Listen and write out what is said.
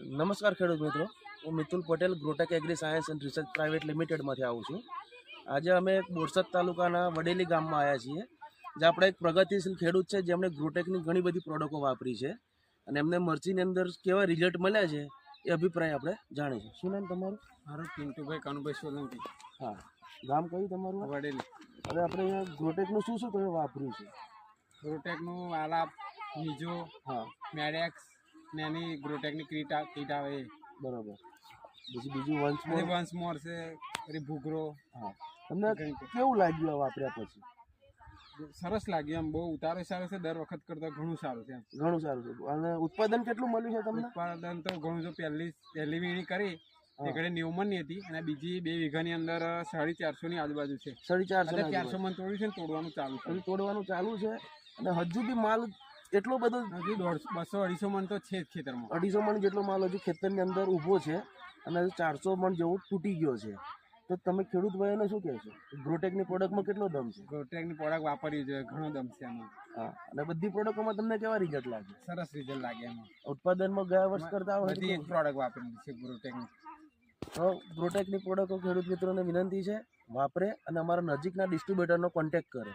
નમસ્કાર ખેડૂત મિત્રો, હું Mitul Patel Grotech agri science and research private લિમિટેડમાંથી આવું છું. આજે અમે બોરસદ તાલુકાના વડેલી ગામમાં આવ્યા છીએ, જે આપણે એક પ્રગતિશીલ ખેડૂત છે જેમણે ગ્રોટેકની ઘણી બધી પ્રોડક્ટો વાપરી છે અને એમને મરચીની અંદર કેવા રિઝલ્ટ મળ્યા છે એ અભિપ્રાય આપણે જાણીશું. શું નામ તમારું? મારું પિન્ટુભાઈ કાનુભાઈ સોલંકી. હા, ગામ કયું તમારું? વડેલી. હવે આપણે ગ્રોટેકનું શું શું તમે વાપર્યું છે? ગ્રોટેકનું આલાપ, નીજો, હા, મેડેક્સ ને એની ગ્રોટેકની કીટ આવે એ બરાબર. પછી બીજું વન્સ મોર છે, પછી ભૂગરો. હા, તમને કેવું લાગ્યું આ વાપર્યા પછી? સરસ લાગ્યું, એમ બહુ ઉતારો સારો છે, દર વખત કરતાં ઘણું સારું છે. ઘણું સારું છે. અને ઉત્પાદન કેટલું મળ્યું છે તમને? ઉત્પાદન તો ઘણું. જો પહેલી વીણી કરી એકડે 90 મણની હતી અને બીજી 2 વીઘાની અંદર 450 ની આજુબાજુ છે. 450 400 મણ તોડ્યું છે ને તોડવાનું ચાલુ છે. તોડવાનું ચાલુ છે અને હજુ બી માલ એટલો બધો હજુ 200-250 મણ તો છે જ ખેતરમાં. 250 મણ જેટલો માલ હજુ ખેતરની અંદર ઊભો છે અને 400 મણ જેવું તૂટી ગયો છે. તો તમે ખેડૂત ભાઈઓને શું કહેશો? ગ્રોટેકની પ્રોડક્ટમાં કેટલો દમ છે? ગ્રોટેકની પ્રોડક્ટ વાપરવી જોઈએ, ઘણો દમ છે એમાં. હા, અને બધી પ્રોડક્ટોમાં તમને કેવા રિઝલ્ટ લાગે? સરસ રિઝલ્ટ લાગે એમાં. ઉત્પાદનમાં ગયા વર્ષ કરતા બધી પ્રોડક્ટ વાપરેલી છે ગ્રોટેકની. તો ગ્રોટેકની પ્રોડક્ટો ખેડૂત મિત્રોને વિનંતી છે વાપરે અને અમારા નજીકના ડિસ્ટ્રીબ્યુટરનો કોન્ટેક્ટ કરે.